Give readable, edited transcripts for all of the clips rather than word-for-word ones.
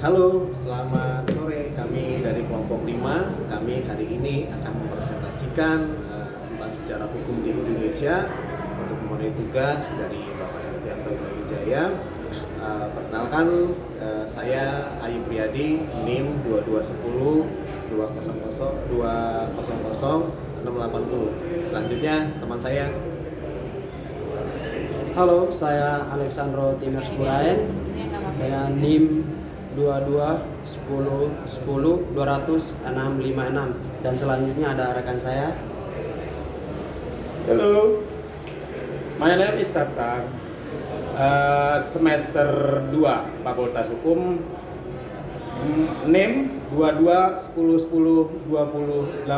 Halo, selamat sore. Kami dari kelompok 5. Kami hari ini akan mempresentasikan tentang sejarah hukum di Indonesia untuk memenuhi tugas dari Bapak Hervianto Wijaya. Perkenalkan, saya Ayu Priyadi, NIM 2210 200 680. Selanjutnya teman saya. Halo, saya Alexandro Timers Buraen dengan NIM 221010 200 656 dan selanjutnya ada rekan saya. Halo, my name is Tatang, semester 2 Fakultas Hukum, NIM 221010201826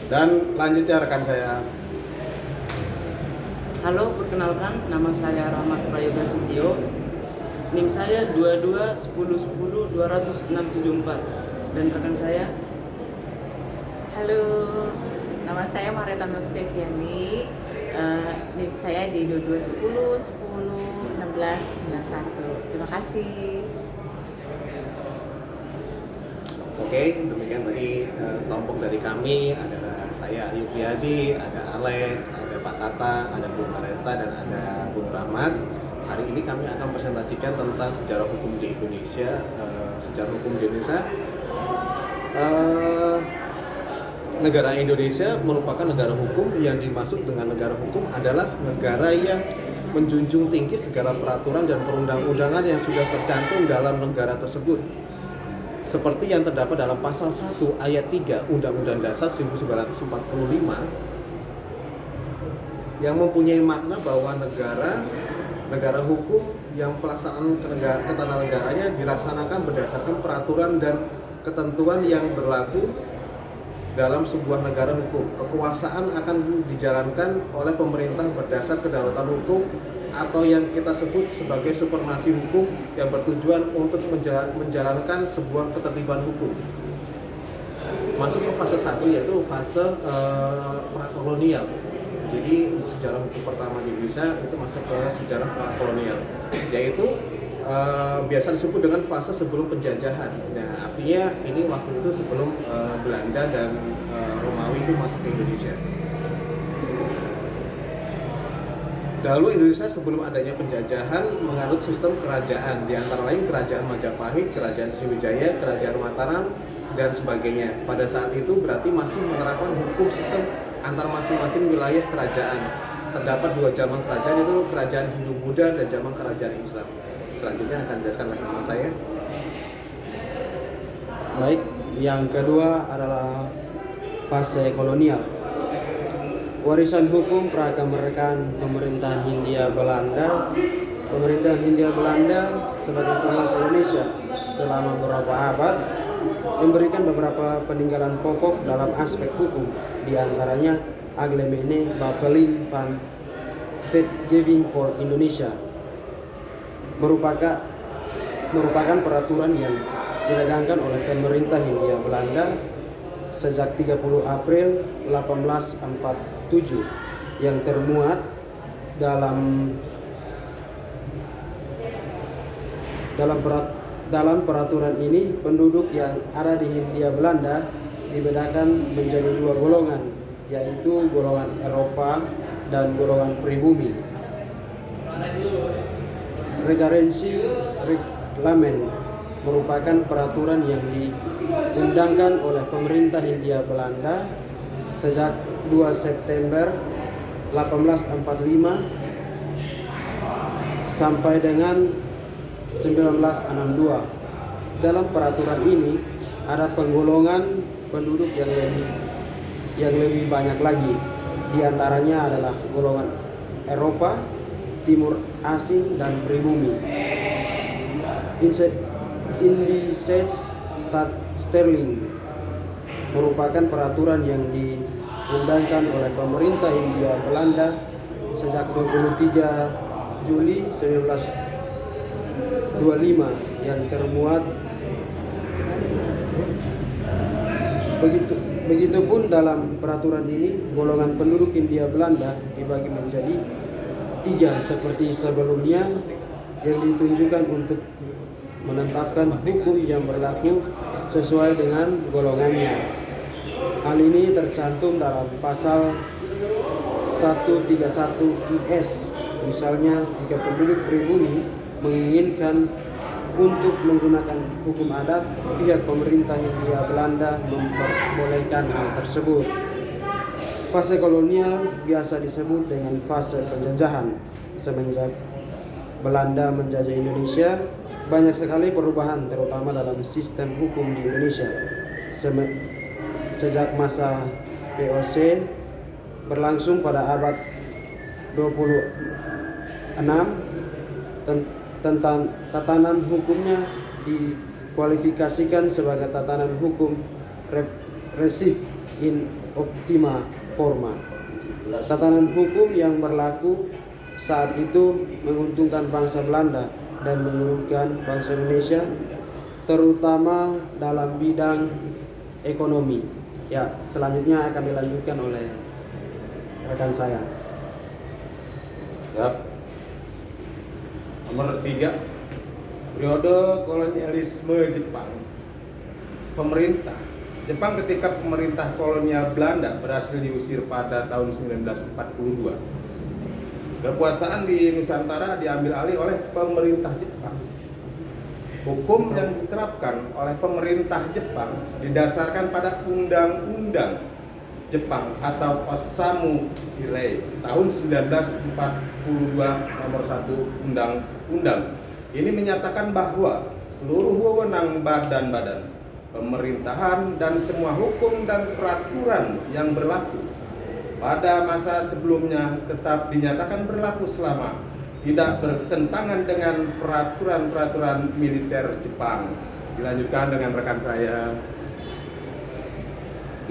dan lanjutnya rekan saya. Halo, perkenalkan, nama saya Rahmat Prayoga Setio. NIM saya 221010200674 dan rekan saya. Halo, nama saya Mareta Nusteviani. NIM saya di 2210101691. Terima kasih. Oke, demikian tadi kelompok dari kami. Ada saya Ayu Priyadi, ada Alek, ada Pak Tata, ada Bu Mareta, dan ada Bung Rahmat. Hari ini kami akan presentasikan tentang sejarah hukum di Indonesia. Sejarah hukum di Indonesia, negara Indonesia merupakan negara hukum. Yang dimaksud dengan negara hukum adalah negara yang menjunjung tinggi segala peraturan dan perundang-undangan yang sudah tercantum dalam negara tersebut, seperti yang terdapat dalam pasal 1 ayat 3 Undang-Undang Dasar 1945, yang mempunyai makna bahwa negara hukum yang pelaksanaan ketatanegaranya dilaksanakan berdasarkan peraturan dan ketentuan yang berlaku dalam sebuah negara hukum. Kekuasaan akan dijalankan oleh pemerintah berdasar kedaulatan hukum atau yang kita sebut sebagai supremasi hukum yang bertujuan untuk menjalankan sebuah ketertiban hukum. Masuk ke fase 1 yaitu fase prakolonial. Jadi untuk sejarah hukum pertama di Indonesia itu masuk ke sejarah prakolonial, yaitu biasa disebut dengan fase sebelum penjajahan. Nah, artinya ini waktu itu sebelum Belanda dan Romawi itu masuk ke Indonesia. Dahulu Indonesia sebelum adanya penjajahan menganut sistem kerajaan, di antara lain Kerajaan Majapahit, Kerajaan Sriwijaya, Kerajaan Mataram, dan sebagainya. Pada saat itu berarti masih menerapkan hukum sistem antar masing-masing wilayah kerajaan. Terdapat 2 zaman kerajaan, yaitu Kerajaan Hindu-Buddha dan zaman Kerajaan Islam. Selanjutnya akan dijelaskan oleh teman saya. Baik, yang kedua adalah fase kolonial. Warisan hukum prakemerdekaan pemerintahan Hindia Belanda. Pemerintahan Hindia Belanda sebagai penguasa Indonesia selama beberapa abad memberikan beberapa peninggalan pokok dalam aspek hukum, di antaranya Algemene Bepaling van Wetgeving for Indonesia merupakan peraturan yang diregangkan oleh pemerintah Hindia Belanda sejak 30 April 1847 yang termuat dalam peraturan ini. Penduduk yang ada di Hindia Belanda dibedakan menjadi 2 golongan, yaitu golongan Eropa dan golongan pribumi. Regerensi Reglamen merupakan peraturan yang diundangkan oleh pemerintah Hindia Belanda sejak 2 September 1845 sampai dengan 1962. Dalam peraturan ini ada penggolongan penduduk yang lebih banyak lagi. Di antaranya adalah golongan Eropa, Timur Asing, dan pribumi. Indices Sterling merupakan peraturan yang diundangkan oleh pemerintah Hindia Belanda sejak 23 Juli 1925 yang termuat. Begitupun dalam peraturan ini golongan penduduk Hindia Belanda dibagi menjadi 3 seperti sebelumnya, yang ditunjukkan untuk menetapkan hukum yang berlaku sesuai dengan golongannya. Hal ini tercantum dalam pasal 131 IS. Misalnya, jika penduduk pribumi menginginkan untuk menggunakan hukum adat, pihak pemerintah Hindia Belanda memperbolehkan hal tersebut. Fase kolonial biasa disebut dengan fase penjajahan. Semenjak Belanda menjajah Indonesia, banyak sekali perubahan terutama dalam sistem hukum di Indonesia. Sejak masa VOC berlangsung pada abad 26, tentang tatanan hukumnya dikualifikasikan sebagai tatanan hukum represif in optima forma. Tatanan hukum yang berlaku saat itu menguntungkan bangsa Belanda dan merugikan bangsa Indonesia, terutama dalam bidang ekonomi. Ya, selanjutnya akan dilanjutkan oleh rekan saya. Nomor 3, periode kolonialisme Jepang. Pemerintah Jepang ketika pemerintah kolonial Belanda berhasil diusir pada tahun 1942. Kekuasaan di Nusantara diambil alih oleh pemerintah Jepang. Hukum yang diterapkan oleh pemerintah Jepang didasarkan pada Undang-Undang Jepang atau Osamu Shirai tahun 1942 nomor 1 Undang-Undang. Ini menyatakan bahwa seluruh wewenang badan-badan pemerintahan dan semua hukum dan peraturan yang berlaku pada masa sebelumnya tetap dinyatakan berlaku selama tidak bertentangan dengan peraturan-peraturan militer Jepang. Dilanjutkan dengan rekan saya.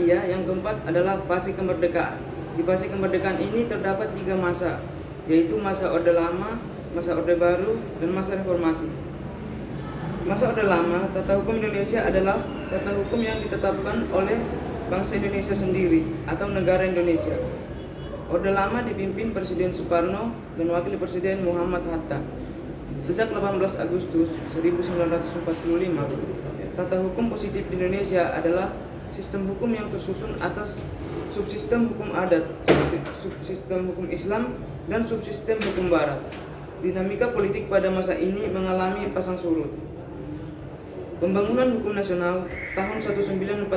Iya, yang keempat adalah fase kemerdekaan. Di fase kemerdekaan ini terdapat 3 masa, yaitu masa Orde Lama, masa Orde Baru, dan masa Reformasi. Masa Orde Lama, tata hukum Indonesia adalah tata hukum yang ditetapkan oleh bangsa Indonesia sendiri atau negara Indonesia. Orde Lama dipimpin Presiden Soekarno dan Wakil Presiden Muhammad Hatta. Sejak 18 Agustus 1945, tata hukum positif di Indonesia adalah sistem hukum yang tersusun atas subsistem hukum adat, subsistem hukum Islam, dan subsistem hukum Barat. Dinamika politik pada masa ini mengalami pasang surut. Pembangunan Hukum Nasional tahun 1945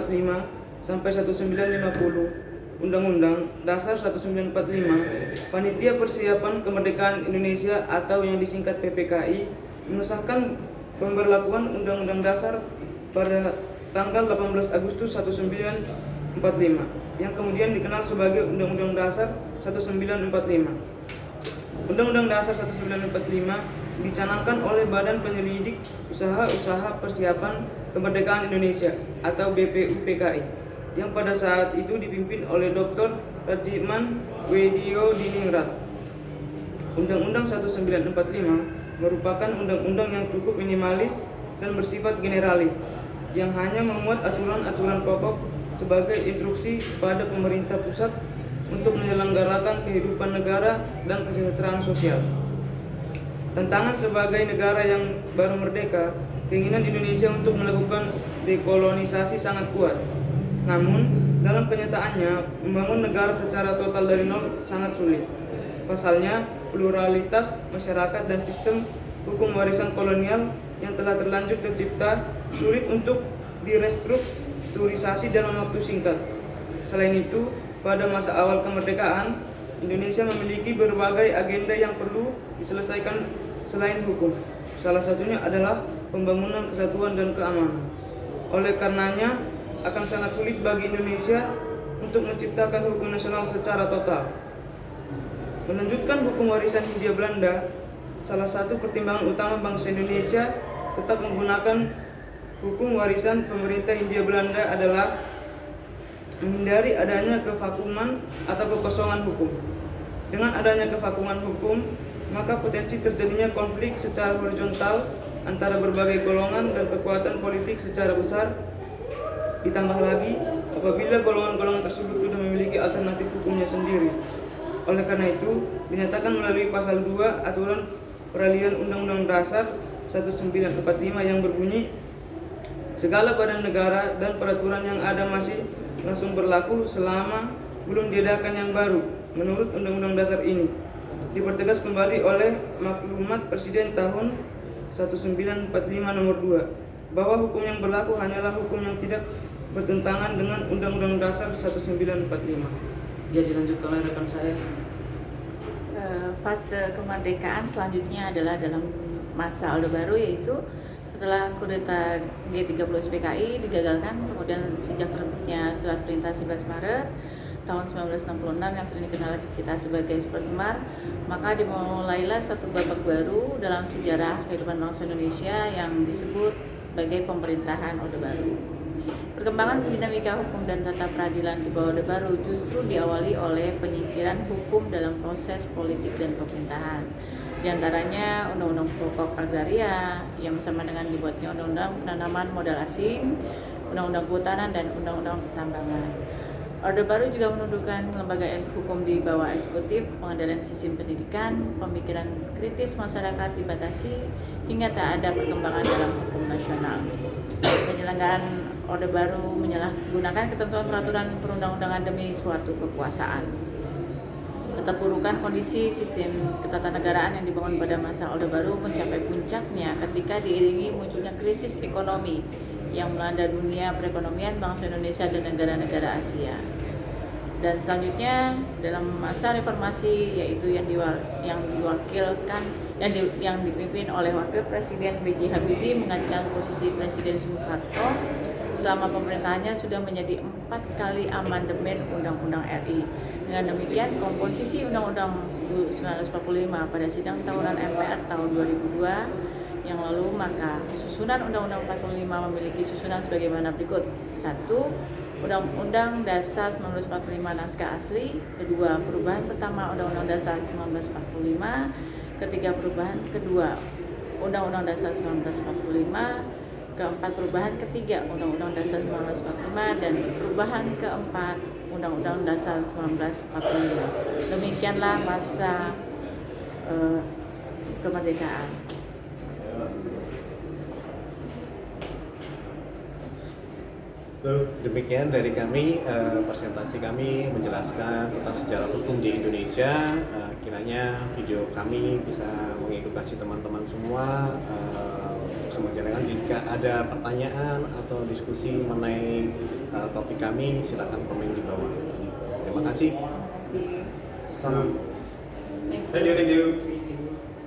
sampai 1950, Undang-Undang Dasar 1945, Panitia Persiapan Kemerdekaan Indonesia atau yang disingkat PPKI mengesahkan pemberlakuan Undang-Undang Dasar pada tanggal 18 Agustus 1945 yang kemudian dikenal sebagai Undang-Undang Dasar 1945. Undang-Undang Dasar 1945 dicanangkan oleh Badan Penyelidik Usaha-Usaha Persiapan Kemerdekaan Indonesia atau BPUPKI yang pada saat itu dipimpin oleh Dr. Rajiman Weddio Diningrat. Undang-Undang 1945 merupakan undang-undang yang cukup minimalis dan bersifat generalis, yang hanya memuat aturan-aturan pokok sebagai instruksi pada pemerintah pusat untuk menyelenggarakan kehidupan negara dan kesejahteraan sosial. Tantangan sebagai negara yang baru merdeka, keinginan Indonesia untuk melakukan dekolonisasi sangat kuat. Namun, dalam kenyataannya, membangun negara secara total dari nol sangat sulit. Pasalnya, pluralitas masyarakat dan sistem hukum warisan kolonial yang telah terlanjur tercipta sulit untuk direstrukturisasi dalam waktu singkat. Selain itu, pada masa awal kemerdekaan, Indonesia memiliki berbagai agenda yang perlu diselesaikan selain hukum. Salah satunya adalah pembangunan kesatuan dan keamanan. Oleh karenanya, akan sangat sulit bagi Indonesia untuk menciptakan hukum nasional secara total. Menunjukkan hukum warisan Hindia Belanda, salah satu pertimbangan utama bangsa Indonesia tetap menggunakan hukum warisan pemerintah Hindia Belanda adalah menghindari adanya kevakuman atau kekosongan hukum. Dengan adanya kevakuman hukum, maka potensi terjadinya konflik secara horizontal antara berbagai golongan dan kekuatan politik secara besar. Ditambah lagi, apabila golongan-golongan tersebut sudah memiliki alternatif hukumnya sendiri. Oleh karena itu, dinyatakan melalui pasal 2 aturan peralihan Undang-Undang Dasar 1945 yang berbunyi, segala badan negara dan peraturan yang ada masih langsung berlaku selama belum diadakan yang baru menurut Undang-Undang Dasar ini. Dipertegas kembali oleh maklumat Presiden tahun 1945 nomor 2 bahwa hukum yang berlaku hanyalah hukum yang tidak bertentangan dengan Undang-Undang Dasar 1945. Jadi dilanjutkan oleh rekan saya. Fase kemerdekaan selanjutnya adalah dalam masa Orde Baru, yaitu setelah kudeta G30 SPKI digagalkan, kemudian sejak terbitnya Surat Perintah 11 Maret tahun 1966 yang sering dikenal kita sebagai Super Semar, maka dimulailah suatu babak baru dalam sejarah kehidupan bangsa Indonesia yang disebut sebagai pemerintahan Orde Baru. Perkembangan dinamika hukum dan tata peradilan di bawah Orde Baru justru diawali oleh penyingkiran hukum dalam proses politik dan pemerintahan. Di antaranya Undang-Undang Pokok Agraria yang bersama dengan dibuatnya Undang-Undang Penanaman Modal Asing, Undang-Undang Kehutanan, dan Undang-Undang Pertambangan. Orde Baru juga menundukkan lembaga hukum di bawah eksekutif, pengendalian sistem pendidikan, pemikiran kritis masyarakat dibatasi, hingga tak ada perkembangan dalam hukum nasional. Penyelenggaraan Orde Baru menyalahgunakan ketentuan peraturan perundang-undangan demi suatu kekuasaan. Keterpurukan kondisi sistem ketatanegaraan yang dibangun pada masa Orde Baru mencapai puncaknya ketika diiringi munculnya krisis ekonomi yang melanda dunia perekonomian bangsa Indonesia dan negara-negara Asia. Dan selanjutnya dalam masa reformasi, yaitu yang dipimpin oleh Wakil Presiden B.J. Habibie menggantikan posisi Presiden Soeharto. Selama pemerintahannya sudah menjadi 4 kali amandemen Undang-Undang RI. Dengan demikian, komposisi Undang-Undang 1945 pada sidang tahunan MPR tahun 2002 yang lalu, maka susunan Undang-Undang 45 memiliki susunan sebagaimana berikut. 1. Undang-Undang Dasar 1945 naskah asli. 2. Perubahan pertama Undang-Undang Dasar 1945. Ketiga, perubahan kedua Undang-Undang Dasar 1945. Keempat, perubahan ketiga Undang-Undang Dasar 1945, dan perubahan keempat Undang-Undang Dasar 1945. Demikianlah masa kemerdekaan. Demikian dari kami, presentasi kami menjelaskan tentang sejarah hukum di Indonesia. Kiranya video kami bisa mengedukasi teman-teman semua untuk semuanya. Jika ada pertanyaan atau diskusi mengenai topik kami, silakan komen di bawah. Terima kasih. Terima kasih. Thank you.